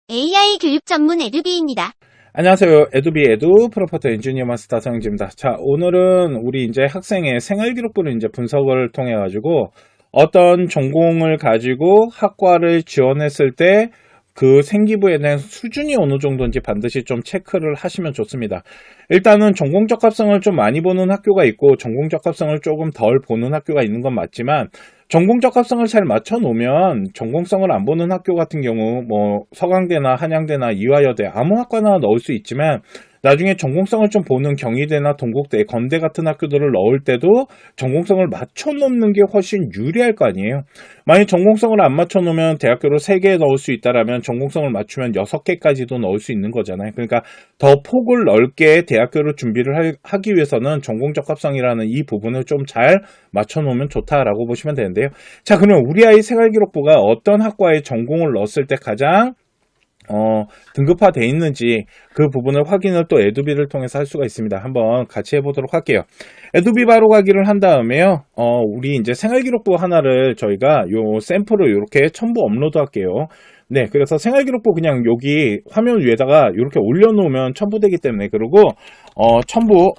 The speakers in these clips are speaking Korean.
AI 교육 전문 에듀비입니다. 안녕하세요. 에듀비 에두 프로퍼트 엔지니어 마스터 성영지입니다. 자, 오늘은 우리 이제 학생의 생활기록부를 이제 분석을 통해 가지고 어떤 전공을 가지고 학과를 지원했을 때 그 생기부에 대한 수준이 어느 정도인지 반드시 좀 체크를 하시면 좋습니다. 일단은 전공 적합성을 좀 많이 보는 학교가 있고 전공 적합성을 조금 덜 보는 학교가 있는 건 맞지만 전공 적합성을 잘 맞춰 놓으면 전공성을 안 보는 학교 같은 경우 뭐 서강대나 한양대나 이화여대 아무 학과나 넣을 수 있지만 나중에 전공성을 좀 보는 경희대나 동국대, 건대 같은 학교들을 넣을 때도 전공성을 맞춰 놓는 게 훨씬 유리할 거 아니에요. 만약 전공성을 안 맞춰 놓으면 대학교를 3개 넣을 수 있다라면 전공성을 맞추면 6개까지도 넣을 수 있는 거잖아요. 그러니까 더 폭을 넓게 대학교를 준비를 하기 위해서는 전공 적합성이라는 이 부분을 좀 잘 맞춰 놓으면 좋다라고 보시면 되는데요. 자, 그러면 우리 아이 생활기록부가 어떤 학과에 전공을 넣었을 때 가장 등급화되어 있는지 그 부분을 확인을 또 에듀비를 통해서 할 수가 있습니다. 한번 같이 해보도록 할게요. 에듀비 바로 가기를 한 다음에요. 우리 이제 생활기록부 하나를 저희가 요 샘플을 이렇게 첨부 업로드 할게요. 네, 그래서 생활기록부 그냥 여기 화면 위에다가 이렇게 올려놓으면 첨부되기 때문에 그리고 첨부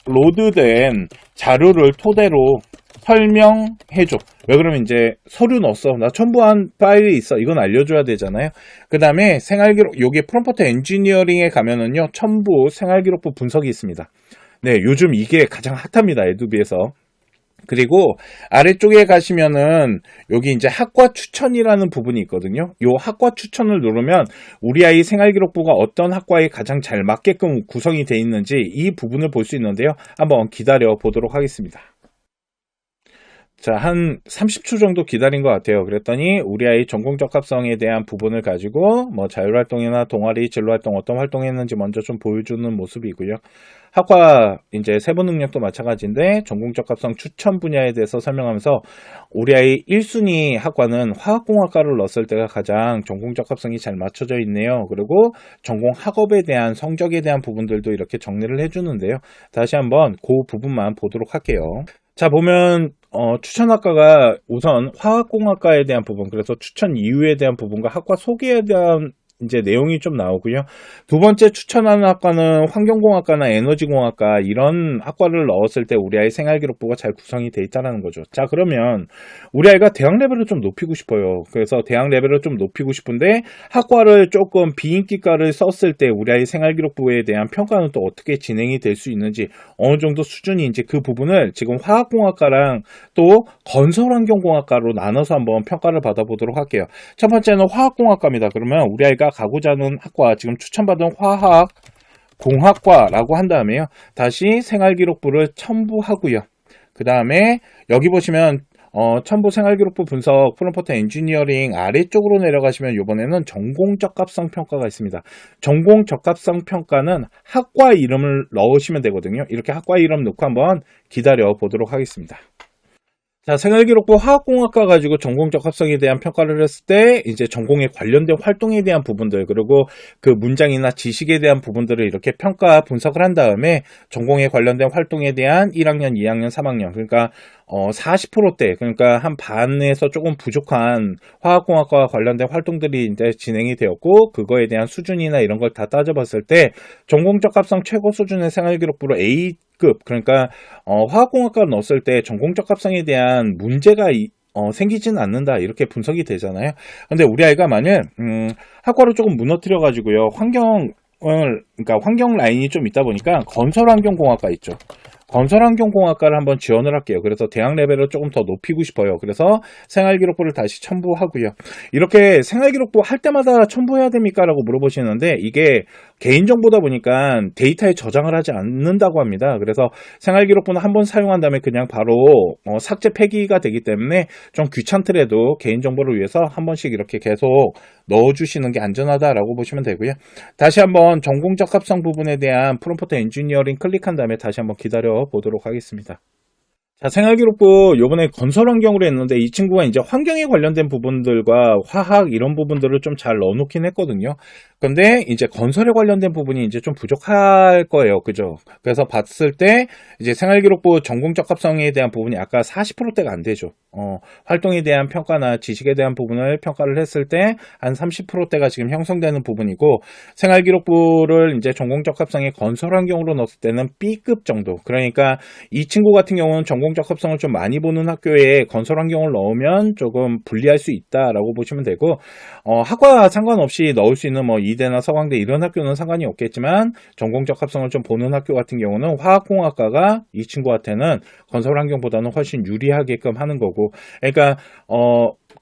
업로드된 자료를 토대로 설명해줘. 왜 그러면 이제 서류 넣었어. 나 첨부한 파일이 있어. 이건 알려줘야 되잖아요. 그 다음에 생활기록, 여기 프롬프트 엔지니어링에 가면은요, 첨부 생활기록부 분석이 있습니다. 네, 요즘 이게 가장 핫합니다. 에듀비에서. 그리고 아래쪽에 가시면은 여기 이제 학과 추천이라는 부분이 있거든요. 요 학과 추천을 누르면 우리 아이 생활기록부가 어떤 학과에 가장 잘 맞게끔 구성이 되어 있는지 이 부분을 볼 수 있는데요. 한번 기다려 보도록 하겠습니다. 자, 한 30초 정도 기다린 것 같아요. 그랬더니 우리 아이 전공 적합성에 대한 부분을 가지고 뭐 자율활동이나 동아리, 진로활동 어떤 활동했는지 먼저 좀 보여주는 모습이고요. 학과 이제 세부 능력도 마찬가지인데 전공 적합성 추천 분야에 대해서 설명하면서 우리 아이 1순위 학과는 화학공학과를 넣었을 때가 가장 전공 적합성이 잘 맞춰져 있네요. 그리고 전공 학업에 대한 성적에 대한 부분들도 이렇게 정리를 해주는데요. 다시 한번 그 부분만 보도록 할게요. 자, 보면 추천학과가 우선 화학공학과에 대한 부분, 그래서 추천 이유에 대한 부분과 학과 소개에 대한 이제 내용이 좀 나오고요. 두 번째 추천하는 학과는 환경공학과나 에너지공학과 이런 학과를 넣었을 때 우리 아이 생활기록부가 잘 구성이 돼 있다는 거죠. 자, 그러면 우리 아이가 대학 레벨을 좀 높이고 싶어요. 그래서 대학 레벨을 좀 높이고 싶은데 학과를 조금 비인기과를 썼을 때 우리 아이 생활기록부에 대한 평가는 또 어떻게 진행이 될 수 있는지 어느 정도 수준인지 그 부분을 지금 화학공학과랑 또 건설환경공학과로 나눠서 한번 평가를 받아보도록 할게요. 첫 번째는 화학공학과입니다. 그러면 우리 아이가 가고자 하는 학과, 지금 추천받은 화학공학과라고 한 다음에요. 다시 생활기록부를 첨부하고요. 그 다음에 여기 보시면 첨부 생활기록부 분석 프롬프트 엔지니어링 아래쪽으로 내려가시면 이번에는 전공 적합성 평가가 있습니다. 전공 적합성 평가는 학과 이름을 넣으시면 되거든요. 이렇게 학과 이름 넣고 한번 기다려 보도록 하겠습니다. 자, 생활기록부 화학공학과 가지고 전공 적합성에 대한 평가를 했을 때 이제 전공에 관련된 활동에 대한 부분들 그리고 그 문장이나 지식에 대한 부분들을 이렇게 평가 분석을 한 다음에 전공에 관련된 활동에 대한 1학년, 2학년, 3학년 그러니까 40%대 그러니까 한 반에서 조금 부족한 화학공학과 관련된 활동들이 이제 진행이 되었고 그거에 대한 수준이나 이런 걸 다 따져봤을 때 전공 적합성 최고 수준의 생활기록부로 A급 그러니까 화학공학과를 넣었을 때 전공 적합성에 대한 문제가 생기지는 않는다 이렇게 분석이 되잖아요. 근데 우리 아이가 만약 학과를 조금 무너뜨려 가지고요 그러니까 환경 라인이 좀 있다 보니까 건설환경공학과 있죠. 건설환경공학과를 한번 지원을 할게요. 그래서 대학 레벨을 조금 더 높이고 싶어요. 그래서 생활기록부를 다시 첨부하고요. 이렇게 생활기록부 할 때마다 첨부해야 됩니까? 라고 물어보시는데 이게 개인정보다 보니까 데이터에 저장을 하지 않는다고 합니다. 그래서 생활기록부는 한번 사용한 다음에 그냥 바로 삭제 폐기가 되기 때문에 좀 귀찮더라도 개인정보를 위해서 한 번씩 이렇게 계속 넣어주시는 게 안전하다라고 보시면 되고요. 다시 한번 전공 적합성 부분에 대한 프롬프트 엔지니어링 클릭한 다음에 다시 한번 기다려 보도록 하겠습니다. 자, 생활기록부 요번에 건설환경으로 했는데 이 친구가 이제 환경에 관련된 부분들과 화학 이런 부분들을 좀 잘 넣어놓긴 했거든요. 근데 이제 건설에 관련된 부분이 이제 좀 부족할 거예요. 그죠? 그래서 봤을 때 이제 생활기록부 전공 적합성에 대한 부분이 아까 40%대가 안 되죠. 활동에 대한 평가나 지식에 대한 부분을 평가를 했을 때 한 30%대가 지금 형성되는 부분이고, 생활기록부를 이제 전공적합성의 건설 환경으로 넣었을 때는 B급 정도. 그러니까 이 친구 같은 경우는 전공적합성을 좀 많이 보는 학교에 건설 환경을 넣으면 조금 불리할 수 있다라고 보시면 되고, 학과 상관없이 넣을 수 있는 뭐 이대나 서강대 이런 학교는 상관이 없겠지만, 전공적합성을 좀 보는 학교 같은 경우는 화학공학과가 이 친구한테는 건설 환경보다는 훨씬 유리하게끔 하는 거고, 그러니까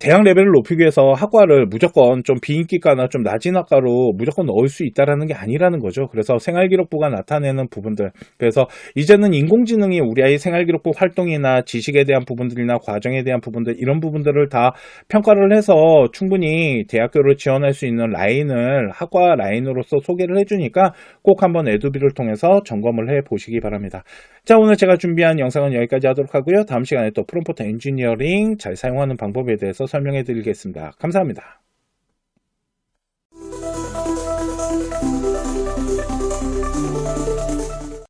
대학 레벨을 높이기 위해서 학과를 무조건 좀 비인기과나 좀 낮은 학과로 무조건 넣을 수 있다라는 게 아니라는 거죠. 그래서 생활기록부가 나타내는 부분들, 그래서 이제는 인공지능이 우리 아이 생활기록부 활동이나 지식에 대한 부분들이나 과정에 대한 부분들, 이런 부분들을 다 평가를 해서 충분히 대학교를 지원할 수 있는 라인을 학과 라인으로서 소개를 해주니까 꼭 한번 에듀비를 통해서 점검을 해 보시기 바랍니다. 자, 오늘 제가 준비한 영상은 여기까지 하도록 하고요. 다음 시간에 또 프롬프트 엔지니어링 잘 사용하는 방법에 대해서 설명해 드리겠습니다. 감사합니다.